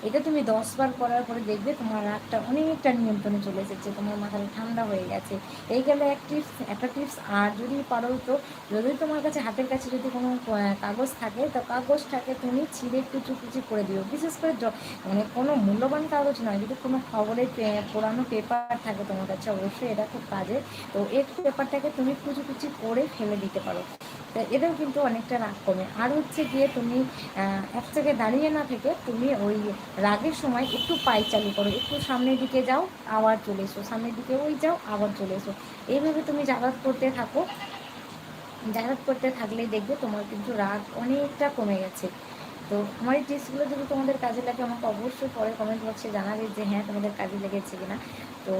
এটা তুমি 10 বার করার পরে দেখবে তোমার রাগটা অনেকটা নিয়ন্ত্রণে চলে এসেছে, তোমার মাথাটা ঠান্ডা হয়ে গেছে। এই গেল একটা টিপস। আর যদি পারো তো, যদি তোমার কাছে হাতের কাছে যদি কোনো কাগজ থাকে, তো কাগজটাকে তুমি ছিঁড়ে কুচি কুচি করে দিও। বিশেষ করে মানে কোনো মূল্যবান কাগজ নয়, যদি কোনো খবরের পুরানো পেপার থাকে তোমার কাছে, অবশ্যই এটা খুব কাজে। তো এই পেপারটাকে তুমি কুচি কুচি করে ফেলে দিতে পারো। তো এটাও কিন্তু অনেকটা রাগ কমে। আর হচ্ছে গিয়ে তুমি এক জায়গায় দাঁড়িয়ে না থেকে তুমি ওই রাগের সময় একটু পায়চালি করো, একটু সামনের দিকে যাও আবার চলে এসো, সামনের দিকে ওই যাও আবার চলে এসো। এইভাবে তুমি যাতায়াত করতে থাকো। যাতায়াত করতে থাকলেই দেখবে তোমার কিন্তু রাগ অনেকটা কমে গেছে। তো আমার এই টিপসগুলো যদি তোমাদের কাজে লাগে, আমাকে অবশ্যই পরে কমেন্ট বক্সে জানাবে যে হ্যাঁ তোমাদের কাজে লেগেছে কিনা। তো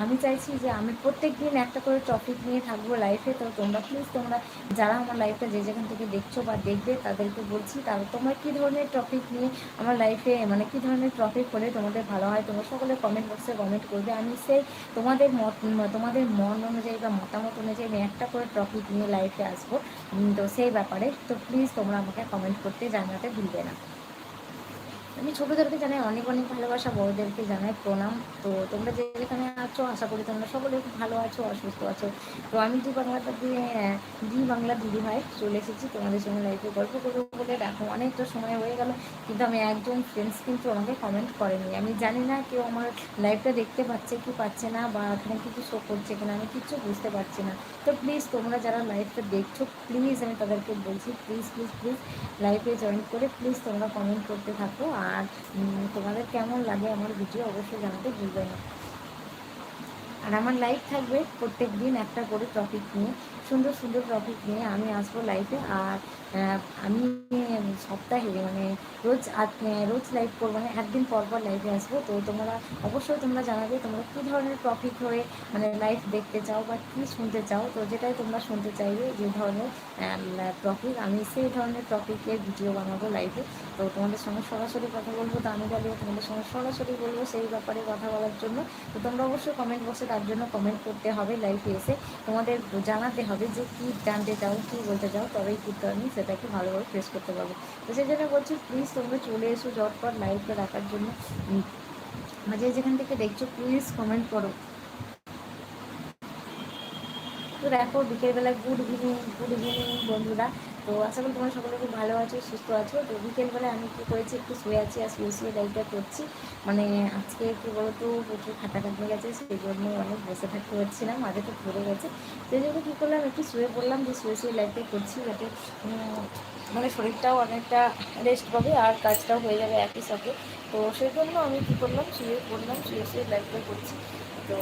আমি চাইছি যে আমি প্রত্যেক দিন একটা করে টপিক নিয়ে থাকবো লাইফে। তো তোমরা প্লিজ, তোমরা যারা আমার লাইফটা যে যেখান থেকে দেখছো বা দেখবে, তাদেরকে বলছি, তারা তোমরা কী ধরনের টপিক নিয়ে আমার লাইফে, মানে কী ধরনের টপিক হলে তোমাদের ভালো হয়, তোমরা সকলে কমেন্ট বক্সে কমেন্ট করবে। আমি সেই তোমাদের তোমাদের মন অনুযায়ী বা মতামত অনুযায়ী আমি একটা করে টপিক নিয়ে লাইফে আসবো। তো সেই ব্যাপারে তো প্লিজ তোমরা আমাকে কমেন্ট করতে জানাতে ভুলবে না। আমি ছোটোদেরকে জানাই অনেক অনেক ভালোবাসা, বড়োদেরকে জানাই প্রণাম। তো তোমরা যে যেখানে আছো, আশা করি তোমরা সকলে খুব ভালো আছো, অসুস্থ আছো। তো আমি জি বাংলা দিদি ভাই চলে এসেছি তোমাদের সঙ্গে লাইফে গল্প করবো বলে। দেখো অনেকটা সময় হয়ে গেল, কিন্তু আমি একজন ফ্রেন্ডস কিন্তু আমাকে কমেন্ট করেনি। আমি জানি না কেউ আমার লাইফটা দেখতে পাচ্ছে কি পাচ্ছে না, বা এখানে কিছু শো করছে কিনা, আমি কিছু বুঝতে পারছি না। তো প্লিজ তোমরা যারা লাইফটা দেখছো, প্লিজ আমি তাদেরকে বলছি, প্লিজ প্লিজ প্লিজ লাইভে জয়েন করে প্লিজ তোমরা কমেন্ট করতে থাকো। আর তোমাদের কেমন লাগে আমার ভিডিও অবশ্যই জানাতে ভুলবে না। আর আমার লাইভ থাকবে প্রত্যেক দিন একটা করে টপিক নিয়ে, সুন্দর সুন্দর টপিক নিয়ে আমি আসবো লাইভে। আর আমি সপ্তাহে মানে রোজ লাইভ করবো না, একদিন পর পর লাইভে আসবো। তো তোমরা অবশ্যই তোমরা জানাবে তোমরা কী ধরনের টপিক হয়ে মানে লাইভ দেখতে চাও বা কী শুনতে চাও। তো যেটাই তোমরা শুনতে চাইবে, যে ধরনের টপিক, আমি সেই ধরনের টপিকের ভিডিও বানাবো লাইভে। তো তোমাদের সঙ্গে সরাসরি কথা বলবো, তো আমি গেলে তোমাদের সঙ্গে সরাসরি বলবো সেই ব্যাপারে কথা বলার জন্য। তো তোমরা অবশ্যই কমেন্ট বক্সে তার জন্য কমেন্ট করতে হবে লাইভে এসে, তোমাদের জানাতে হবে যে কী জানতে চাও, কী বলতে চাও, তবেই কিন্তু আমি সেটাকে ভালোভাবে ফেস করতে পারবো। তো সেই জন্য বলছি প্লিজ তোমরা চলে এসো ঝটপট লাইভটা রাখার জন্য। মাঝে যেখান থেকে দেখছো প্লিজ কমেন্ট করো। তো দেখো বিকেলবেলা গুড ইভিনিং বন্ধুরা। তো আশা করি তোমরা সকলে খুব ভালো আছো, সুস্থ আছো। তো বিকেলবেলায় আমি কী করেছি, একটু শুয়ে আছি, আর শুয়ে শুয়ে লাইভটা করছি। মানে আজকে কী বলতো প্রচুর খাটাখাটনি গেছে, সেই জন্য অনেক বসে থাকতে পারছি না, মাঝে তো ধরে গেছে। সেই জন্য কী করলাম, একটু শুয়ে পড়লাম, যে শুয়ে শুয়ে লাইভটা করছি, যাতে মানে শরীরটাও অনেকটা রেস্ট পাবে আর কাজটাও হয়ে যাবে একই সাথে। তো সেই জন্য আমি কী করলাম, শুয়ে পড়লাম, শুয়ে শুয়ে লাইভটা করছি। তো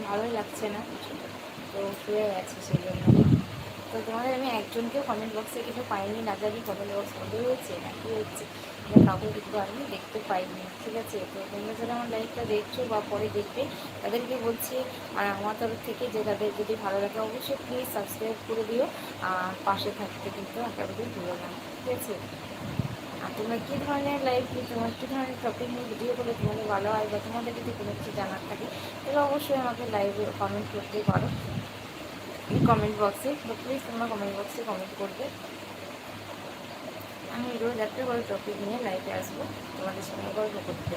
ভালোই লাগছে না কিছু, তো শুয়ে গেছে সেই জন্য। তো তোমাদের আমি একজনকেও কমেন্ট বক্সে কিন্তু পাইনি, না জানি কমেন্ট বক্স বন্ধ হয়েছে না কী হচ্ছে, কাউকে কিন্তু আমি দেখতে পাইনি। ঠিক আছে, তো তোমরা যারা আমার লাইফটা দেখছো বা পরে দেখবে, তাদেরকে বলছি আর আমার তরফ থেকে যে তাদের যদি ভালো লাগে অবশ্যই প্লিজ সাবস্ক্রাইব করে দিও, আর পাশে থাকতে কিন্তু একেবারেই ভুলো না। ঠিক আছে, আর তোমরা কী ধরনের লাইফ নিয়ে, তোমার কী ধরনের টপিক নিয়ে ভিডিও করলে তোমাদের ভালো হয়, বা তোমাদের যদি কোনো কিছু জানার থাকে, তাহলে অবশ্যই আমাকে লাইভে কমেন্ট করতেই পারো কমেন্ট বক্সে। তো প্লিজ তোমরা কমেন্ট বক্সে কমেন্ট করবে। আমি রোজ একটা করে টপিক নিয়ে লাইভে আসবো তোমাদের সঙ্গে গল্প করতে।